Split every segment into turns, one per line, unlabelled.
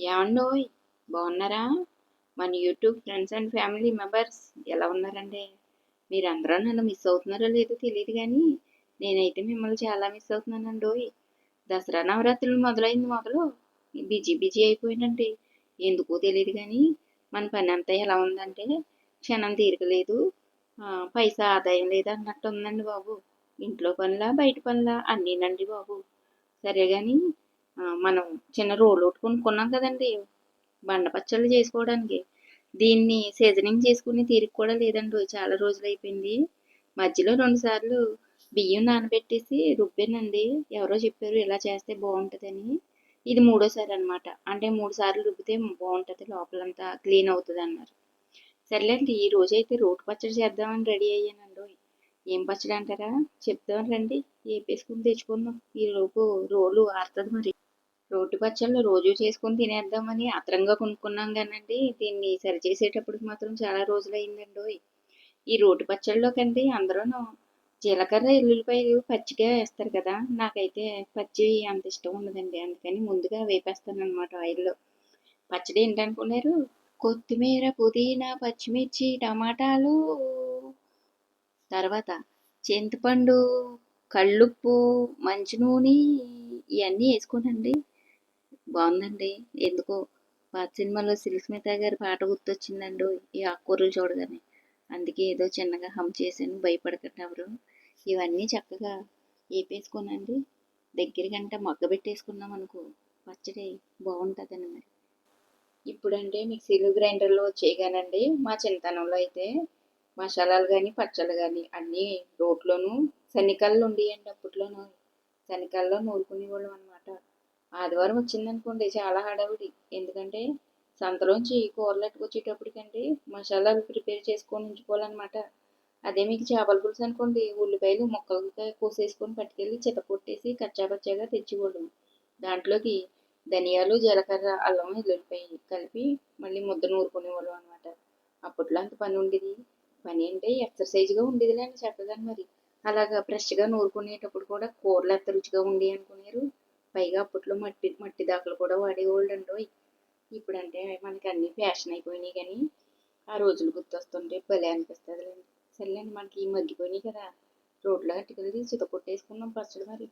ఏమండోయ్ బాగున్నారా? మన YouTube friends and family members ఎలా ఉన్నారండి? మీరందరూ నన్ను మిస్ అవుతున్నారో లేదో తెలియదు కానీ నేనైతే మిమ్మల్ని చాలా మిస్ అవుతున్నానండోయ్. దసరా నవరాత్రులు మొదలైంది మొదలు బిజీ బిజీ అయిపోయినండి. ఎందుకో తెలియదు కానీ మన పని అంతా ఎలా ఉందంటే క్షణం తీరకలేదు, పైసా ఆదాయం లేదు అన్నట్టు ఉందండి బాబు. ఇంట్లో పనులా బయట పనులా అన్నీనండి బాబు. సరే కానీ మనం చిన్న రోలు ఒకటి కొనుక్కున్నాం కదండి బండ పచ్చళ్ళు చేసుకోవడానికి. దీన్ని సీజనింగ్ చేసుకుని తీరిక కూడా లేదండి, చాలా రోజులు అయిపోయింది. మధ్యలో 2 సార్లు బియ్యం నానబెట్టేసి రుబ్బానండి. ఎవరో చెప్పారు ఇలా చేస్తే బాగుంటుందని. ఇది మూడోసారి అనమాట. అంటే 3 సార్లు రుబ్బితే బాగుంటుంది, లోపలంతా క్లీన్ అవుతుంది అన్నారు. సర్లేండి ఈ రోజైతే రోటి పచ్చడి చేద్దామని రెడీ అయ్యానండి. ఏం పచ్చడి అంటారా? చెప్తాను రండి. వేపేసుకుని తెచ్చుకుందాం. ఈలోపు రోలు ఆరుతుంది మరి. రోటి పచ్చళ్ళు రోజు చేసుకుని తినేద్దామని ఆత్రంగా కొనుక్కున్నాం కానండి, దీన్ని సరిచేసేటప్పటికి మాత్రం చాలా రోజులైందండి. ఈ రోటి పచ్చళ్ళలోకండి అందరూను జీలకర్ర ఎల్లుల్లిపాయలు పచ్చిగా వేస్తారు కదా, నాకైతే పచ్చి అంత ఇష్టం ఉండదండి. అందుకని ముందుగా వేపేస్తాను అనమాట ఆయిల్లో. పచ్చడి ఏంటనుకున్నారు? కొత్తిమీర, పుదీనా, పచ్చిమిర్చి, టమాటాలు, తర్వాత చింతపండు, కళ్ళుప్పు, మంచి నూనె ఇవన్నీ వేసుకోనండి. బాగుందండి. ఎందుకో పాత సినిమాలో సిల్క్ స్మిత గారి పాట గుర్తొచ్చిందండి ఈ ఆకుకూరలు చూడగానే. అందుకే ఏదో చిన్నగా హమ్ చేశాను, భయపడకండి ఎవరు. ఇవన్నీ చక్కగా వేపేసుకోనండి. దగ్గరగంట మగ్గబెట్టేసుకున్నాం అనుకో పచ్చడి బాగుంటుందండి మరి. ఇప్పుడంటే మిక్సీలు గ్రైండర్లు వచ్చేయగానండి, మా చిన్నతనంలో అయితే మసాలాలు కానీ పచ్చళ్ళు కానీ అన్నీ రోట్లోనూ శనికల్లో ఉండేయండి అప్పట్లోనూ. శనికల్లో నూరుకునేవాళ్ళం అనమాట. ఆదివారం వచ్చిందనుకోండి చాలా హడావిడి. ఎందుకంటే సంతలోంచి కూరలు ఎట్టుకొచ్చేటప్పటికండి మసాలాలు ప్రిపేర్ చేసుకొని ఉంచుకోవాలన్నమాట. అదే మీకు చేపల పులుసు అనుకోండి, ఉల్లిపాయలు ముక్కలుగా కోసేసుకొని పట్టుకెళ్ళి చితకొట్టేసి కచ్చాపచ్చాగా తెచ్చేవాళ్ళం. దాంట్లోకి ధనియాలు, జీలకర్ర, అల్లం, వెల్లుల్లిపాయ కలిపి మళ్ళీ ముద్ద నూరుకునేవాళ్ళం అనమాట. అప్పట్లో అంత పని ఉండేది. పని అంటే ఎక్సర్సైజ్గా ఉండేదిలేండి చక్కగా మరి. అలాగా ఫ్రెష్గా నూరుకునేటప్పుడు కూడా కూరలు ఎంత రుచిగా ఉండేవి అనుకునేరు. పైగా అప్పట్లో మట్టి మట్టి దాకలు కూడా వాడేవాళ్ళు అండి. ఇప్పుడంటే మనకి అన్నీ ఫ్యాషన్ అయిపోయినాయి కానీ ఆ రోజులు గుర్తొస్తుంటే భలే అనిపిస్తుందిలేండి. సర్లేండి మనకి మగ్గిపోయినాయి కదా, రోడ్లో అట్టుకెళ్ళి చితకొట్టేసుకున్నాం పచ్చడి మరి.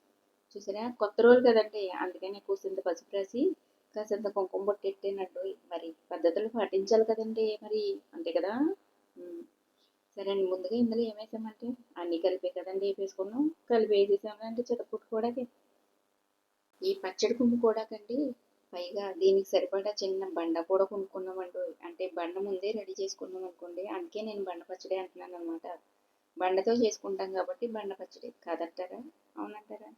చూసారా, కొత్త రోజులు కదండి, అందుకని కూసింత పసుపు రాసి కాసింత కుంకుమ బొట్టెట్టేనట్టు మరి పద్ధతులు పాటించాలి కదండి మరి, అంతే కదా. సరే అండి, ముందుగా ఇందులో ఏమేసామంటే అన్నీ కలిపే కదండి వేపేసుకున్నాం. కలిపి వేసేసామంటే చితకొట్టుకోవడానికి ఈ పచ్చడి కుంపు కూడా కండి. పైగా దీనికి సరిపడా చిన్న బండ కూడా కొనుక్కున్నామండి. అంటే బండ ముందే రెడీ చేసుకున్నాం అనుకోండి, అందుకే నేను బండ పచ్చడి అంటున్నాను అనమాట. బండతో చేసుకుంటాం కాబట్టి బండ పచ్చడి కాదంటారా? అవునంటారా?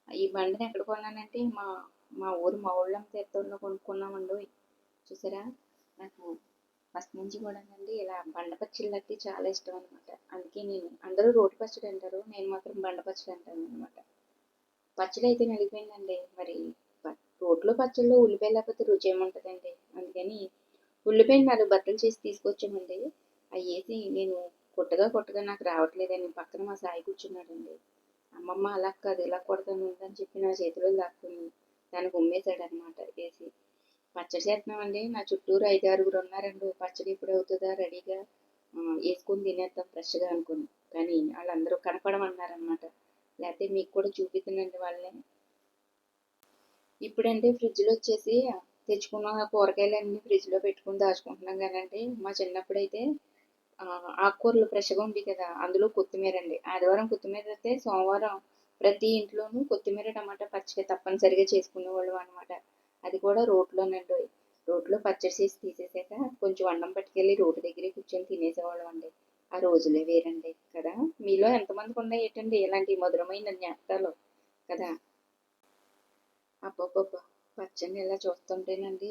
ఈ బండిని ఎక్కడ కొన్నానంటే మా మా ఊరు మా ఊళ్ళో తీర్థంలో కొనుక్కున్నామండి. చూసారా, నాకు ఫస్ట్ నుంచి కూడానండి ఇలా బండ పచ్చళ్ళు అంటే చాలా ఇష్టం అనమాట. అందుకే నేను, అందరూ రోటి పచ్చడి అంటారు, నేను మాత్రం బండ పచ్చడి అంటాను అనమాట. పచ్చడి అయితే నలిగిపోయిందండి మరి. రోట్లో పచ్చళ్ళు ఉల్లిపాయ లేకపోతే రుచి ఏముంటుందండి. అందుకని ఉల్లిపాయ 4 బద్దలు చేసి తీసుకొచ్చామండి. అవి వేసి నేను కొట్టగా కొట్టగా నాకు రావట్లేదని పక్కన మా సాయి కూర్చున్నాడండి. అమ్మమ్మ అలా కాదు ఇలా కొడతాను అని చెప్పి నా చేతిలో లాక్కుని దానికి ఉమ్మేశాడు అనమాట వేసి. పచ్చడి చేస్తున్నామండి, నా చుట్టూరు 5, 6 ఉన్నారండి. పచ్చడి ఎప్పుడు అవుతుందా రెడీగా, వేసుకొని తినేద్దాం ఫ్రెష్గా అనుకుని. కానీ వాళ్ళందరూ కనపడమన్నారనమాట. లేకపోతే మీకు కూడా చూపిస్తున్నాండి వాళ్ళని. ఇప్పుడంటే ఫ్రిడ్జ్లో వచ్చేసి తెచ్చుకున్న కూరగాయలన్నీ ఫ్రిడ్జ్లో పెట్టుకుని దాచుకుంటున్నాం కానండి, మా చిన్నప్పుడైతే ఆకుకూరలు ఫ్రెష్గా ఉంది కదా, అందులో కొత్తిమీర అండి. ఆదివారం కొత్తిమీర అయితే సోమవారం ప్రతి ఇంట్లోనూ కొత్తిమీర టమాటా పచ్చడి తప్పనిసరిగా చేసుకునేవాళ్ళం అనమాట. అది కూడా రోట్లోనండి. రోట్లో పచ్చడి చేసి తీసేసాక కొంచెం అన్నం పట్టుకెళ్ళి రోడ్డు దగ్గరే కూర్చొని తినేసేవాళ్ళం అండి. ఆ రోజులే వేరండి కదా. మీలో ఎంతమందికి ఉన్నాయి ఏంటండి ఇలాంటి మధురమైన జ్ఞాపకాలు కదా. అబ్బబ్బబ్బా, పచ్చడిని ఇలా చూస్తుంటేనండి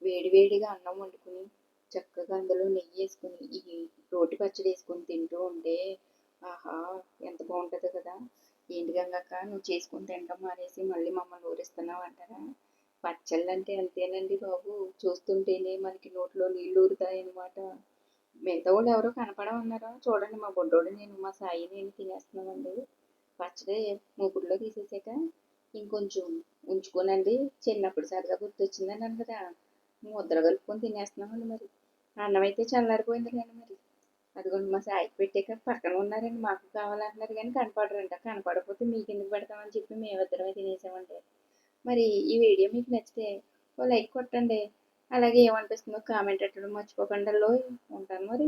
వేడి వేడిగా అన్నం వండుకుని చక్కగా అందులో నెయ్యి వేసుకుని ఈ రోటి పచ్చడి వేసుకొని తింటూ ఉంటే ఆహా, ఎంత బాగుంటుందో కదా. ఏంటి గంగక్క నువ్వు చేసుకుని తినడం మానేసి మళ్ళీ మమ్మల్ని ఊరిస్తున్నావు అంటారా? పచ్చళ్ళు అంటే అంతేనండి బాబు, చూస్తుంటేనే మనకి నోట్లో నీళ్ళు ఊరుతాయి అనమాట. మిగతా వాళ్ళు ఎవరో కనపడమన్నారో చూడండి, మా బొడ్డోడు నేను మా సాయి నేను తినేస్తున్నామండి. పచ్చడి మూకుడులో తీసేసాక ఇంకొంచెం ఉంచుకోనండి. చిన్నప్పుడు సరదా గుర్తొచ్చిందన్నాను కదా! ముద్దలు కలుపుకొని తినేస్తున్నామండి మరి. అన్నం అయితే చల్లారిపోయింది కానీ మరి. అదిగోండి మా సాయికి పెట్టాక పక్కన ఉన్నారండి. మాకు కావాలంటున్నారు కానీ కనపడరంట. కనపడకపోతే మీకెందుకు పెడతామని చెప్పి మేమిద్దరమే తినేసామండి. మరి ఈ వీడియో మీకు నచ్చితే ఓ లైక్ కొట్టండి. అలాగే ఏమనిపిస్తుందో కామెంట్ పెట్టడం మర్చిపోకండి. ఉంటాను మరి.